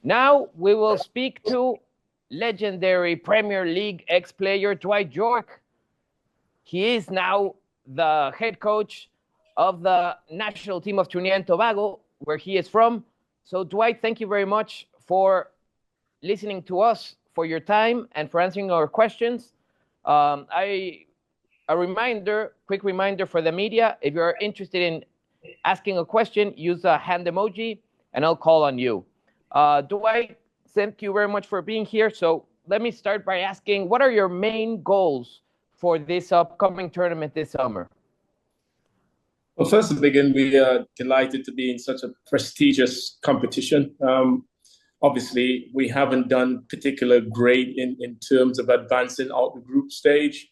Now we will speak to legendary Premier League ex-player Dwight York. He is now the head coach of the national team of Trinidad and Tobago, where he is from. So Dwight, thank you very much for listening to us, for your time, and for answering our questions. Quick reminder for the media, if you're interested in asking a question, use the hand emoji, and I'll call on you. Dwight, thank you very much for being here. So let me start by asking, what are your main goals for this upcoming tournament this summer? Well, first to begin, we are delighted to be in such a prestigious competition. Obviously, we haven't done particularly great in terms of advancing out the group stage.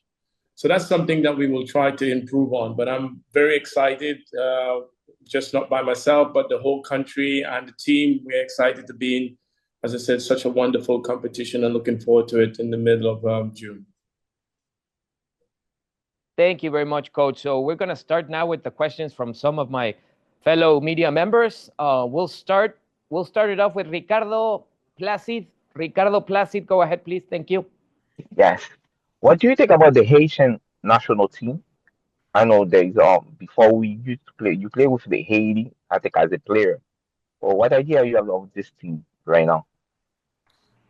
So that's something that we will try to improve on. But I'm very excited, just not by myself, but the whole country and the team. We're excited to be in, as I said, such a wonderful competition and looking forward to it in the middle of June. Thank you very much, Coach. So we're going to start now with the questions from some of my fellow media members. We'll start it off with Ricardo Placid. Ricardo Placid, go ahead, please. Thank you. Yes. What do you think about the Haitian national team? I know there is before we used to play, you play with the Haiti, I think, as a player. Or what idea you have of this team right now?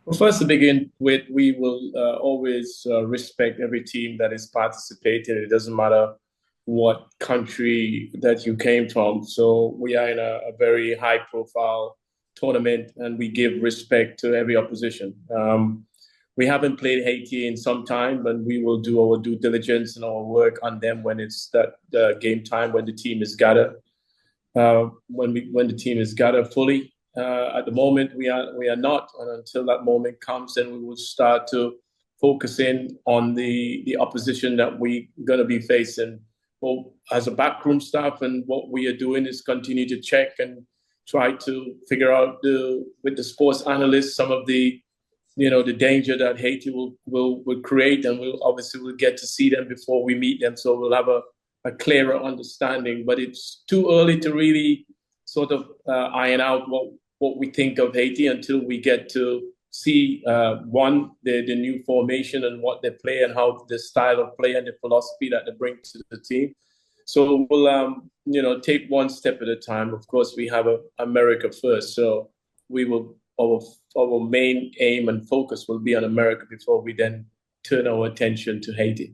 Well, first to begin with, we will always respect every team that is participating. It doesn't matter what country that you came from. So we are in a very high-profile tournament, and we give respect to every opposition. We haven't played Haiti in some time, but we will do our due diligence and our work on them when it's that game time, when the team is gathered. When the team is gathered fully. At the moment, we are not, and until that moment comes, then we will start to focus in on the opposition that we're going to be facing. Well, as a backroom staff, and what we are doing is continue to check and try to figure out with the sports analysts some of the danger that Haiti will create, and we'll get to see them before we meet them, so we'll have a clearer understanding. But it's too early to really sort of iron out what we think of Haiti until we get to see the new formation and what they play and how the style of play and the philosophy that they bring to the team. So we'll take one step at a time. Of course, we have America first, so we will. Our main aim and focus will be on America before we then turn our attention to Haiti.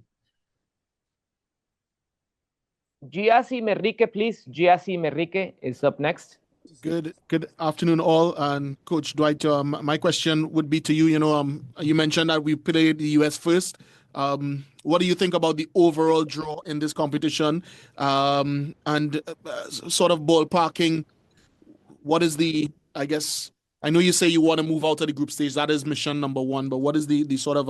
Giassi Merrique, please. Giassi Merrique is up next. Good afternoon, all. And Coach Dwight, my question would be to you. You mentioned that we played the US first. What do you think about the overall draw in this competition? And sort of ballparking, what is I know you say you want to move out of the group stage. That is mission number one. But what is the sort of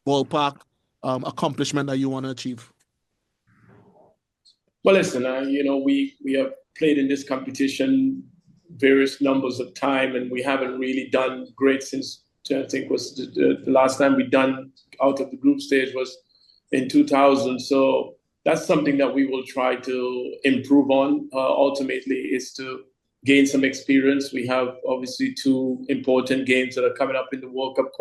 ballpark accomplishment that you want to achieve? Well, listen, we have played in this competition various numbers of time, and we haven't really done great since, I think, was the last time we done out of the group stage was in 2000. So that's something that we will try to improve on. Ultimately, is to gain some experience. We have obviously two important games that are coming up in the World Cup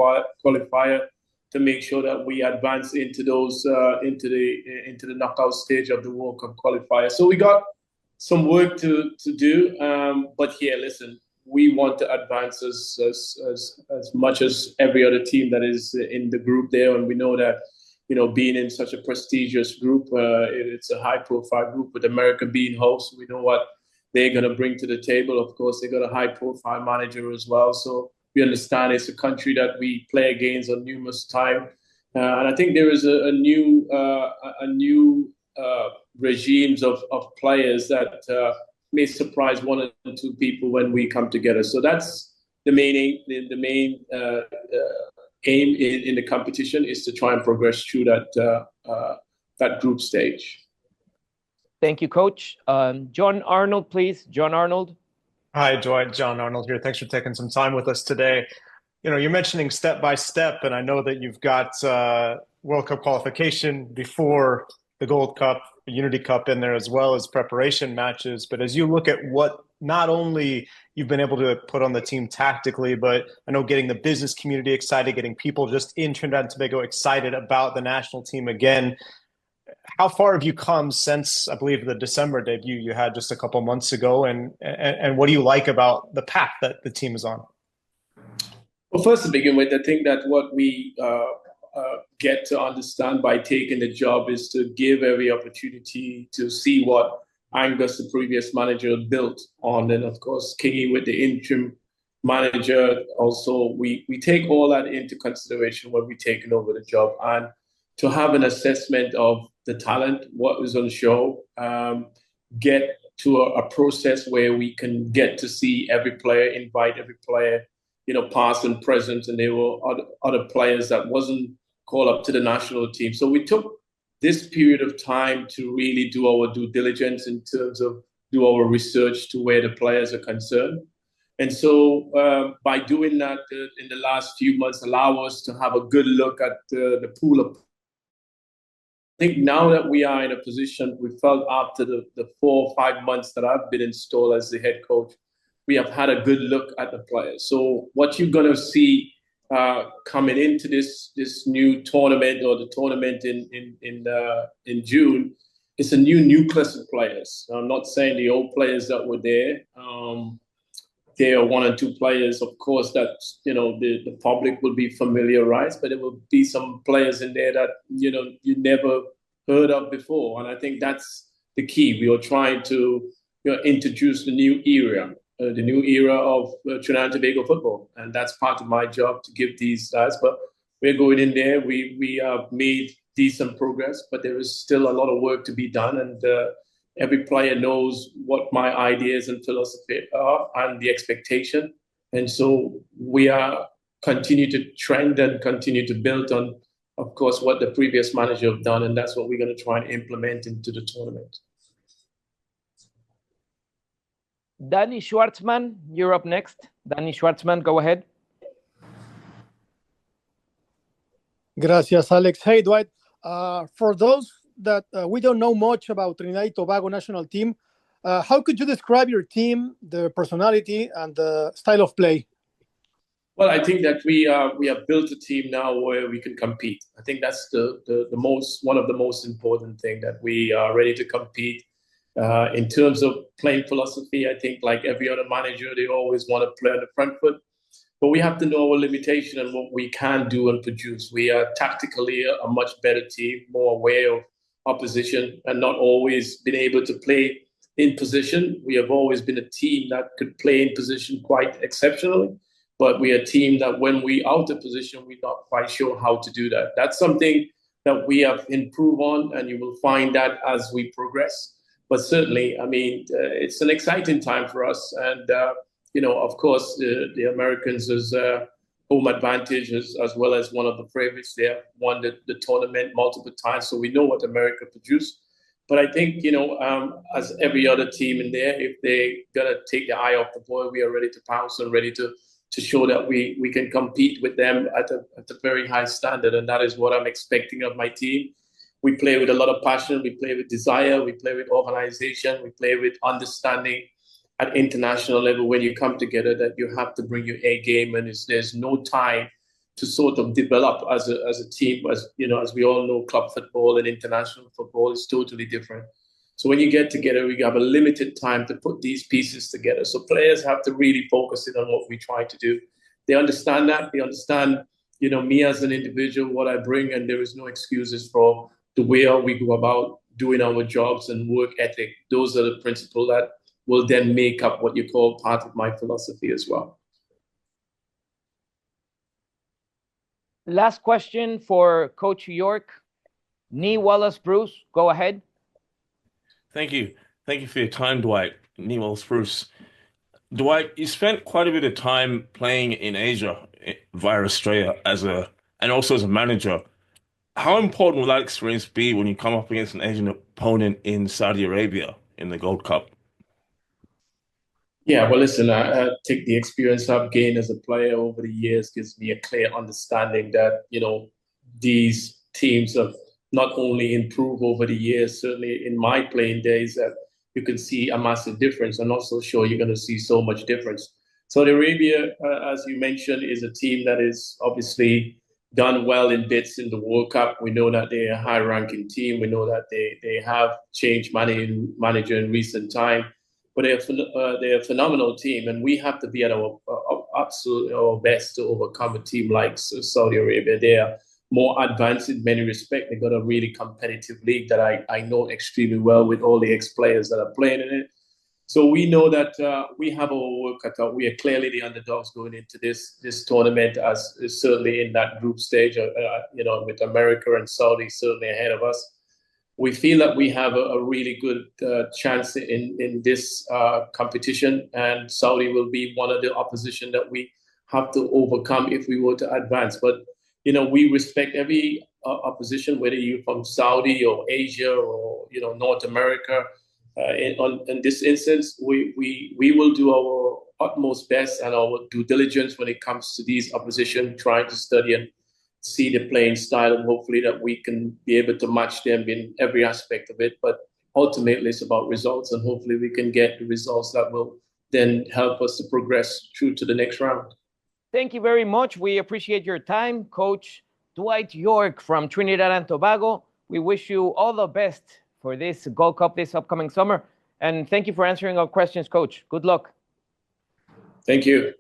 qualifier to make sure that we advance into those into the knockout stage of the World Cup qualifier. So we got some work to do. But here, listen, we want to advance as much as every other team that is in the group there, and we know that being in such a prestigious group, it's a high-profile group with America being host. We know what they're going to bring to the table. Of course, they got a high-profile manager as well. So we understand it's a country that we play against on numerous times. And I think there is a new regimes of players that may surprise one or two people when we come together. So that's the main aim in the competition, is to try and progress through that group stage. Thank you, Coach. John Arnold, please. John Arnold. Hi, Dwight. John Arnold here. Thanks for taking some time with us today. You're mentioning step by step, and I know that you've got World Cup qualification before the Gold Cup, the Unity Cup in there, as well as preparation matches. But as you look at what not only you've been able to put on the team tactically, but I know getting the business community excited, getting people just in Trinidad and Tobago excited about the national team again. How far have you come since, I believe, the December debut you had just a couple months ago, and what do you like about the path that the team is on? Well, first to begin with, I think that what we get to understand by taking the job is to give every opportunity to see what Angus, the previous manager, built on. And of course, Kingy with the interim manager. Also, we take all that into consideration when we're taking over the job, and to have an assessment of the talent, what is on show, get to a process where we can get to see every player, invite every player, past and present, and there were other players that wasn't called up to the national team. So we took this period of time to really do our due diligence in terms of do our research to where the players are concerned. And so by doing that in the last few months, allow us to have a good look at the pool of. I think now that we are in a position, we felt after the 4 or 5 months that I've been installed as the head coach, we have had a good look at the players. So what you're going to see coming into this new tournament, or the tournament in June, is a new nucleus of players. I'm not saying the old players that were there. There are 1 or 2 players, of course, that the public will be familiarized, but there will be some players in there that you never heard of before. And I think that's the key. We are trying to introduce the new era of Trinidad and Tobago football, and that's part of my job to give these guys. But we're going in there. We have made decent progress, but there is still a lot of work to be done, and every player knows what my ideas and philosophy are and the expectation. And so we are continue to trend and continue to build on, of course, what the previous manager have done. And that's what we're going to try and implement into the tournament. Danny Schwartzman, you're up next. Danny Schwartzman, go ahead. Gracias, Alex. Hey, Dwight. For those that we don't know much about Trinidad and Tobago national team, how could you describe your team, the personality, and the style of play? Well, I think that we have built a team now where we can compete. I think that's one of the most important things, that we are ready to compete. In terms of playing philosophy, I think like every other manager, they always want to play on the front foot. But we have to know our limitation and what we can do and produce. We are tactically a much better team, more aware of opposition, and not always been able to play in position. We have always been a team that could play in position quite exceptionally, but we are a team that when we out of position, we're not quite sure how to do that. That's something that we have improved on, and you will find that as we progress. But certainly, I mean, it's an exciting time for us. And, of course, the Americans is home advantage as well as one of the favorites. They have won the tournament multiple times, so we know what America produced. But I think, as every other team in there, if they're going to take their eye off the ball, we are ready to pounce and ready to show that we can compete with them at a very high standard. And that is what I'm expecting of my team. We play with a lot of passion. We play with desire. We play with organization. We play with understanding at international level. When you come together, that you have to bring your A game, and there's no time to sort of develop as a team. As we all know, club football and international football is totally different. So when you get together, we have a limited time to put these pieces together. So players have to really focus in on what we try to do. They understand that. They understand, me as an individual, what I bring, and there is no excuses for the way we go about doing our jobs and work ethic. Those are the principles that will then make up what you call part of my philosophy as well. Last question for Coach York. Nee Wallace-Bruce, go ahead. Thank you. Thank you for your time, Dwight. Nee Wallace-Bruce. Dwight, you spent quite a bit of time playing in Asia via Australia and also as a manager. How important will that experience be when you come up against an Asian opponent in Saudi Arabia in the Gold Cup? Yeah, well, listen, I think the experience I've gained as a player over the years gives me a clear understanding that, these teams have not only improved over the years, certainly in my playing days, that, you can see a massive difference. I'm not so sure you're going to see so much difference. Saudi Arabia, as you mentioned, is a team that is obviously done well in bits in the World Cup. We know that they're a high-ranking team. We know that they have changed manager in recent time, but they're a phenomenal team, and we have to be at our absolute our best to overcome a team like Saudi Arabia. They are more advanced in many respects. They've got a really competitive league that I know extremely well with all the ex-players that are playing in it. So we know that we have our work cut out. We are clearly the underdogs going into this tournament, as certainly in that group stage, with America and Saudi certainly ahead of us. We feel that we have a really good chance in this competition, and Saudi will be one of the opposition that we have to overcome if we were to advance. But we respect every opposition, whether you're from Saudi or Asia or North America. In this instance, we will do our utmost best and our due diligence when it comes to these opposition, trying to study and see the playing style, and hopefully that we can be able to match them in every aspect of it. But ultimately, it's about results, and hopefully we can get the results that will then help us to progress through to the next round. Thank you very much. We appreciate your time, Coach Dwight Yorke from Trinidad and Tobago. We wish you all the best for this Gold Cup this upcoming summer. And thank you for answering our questions, Coach. Good luck. Thank you.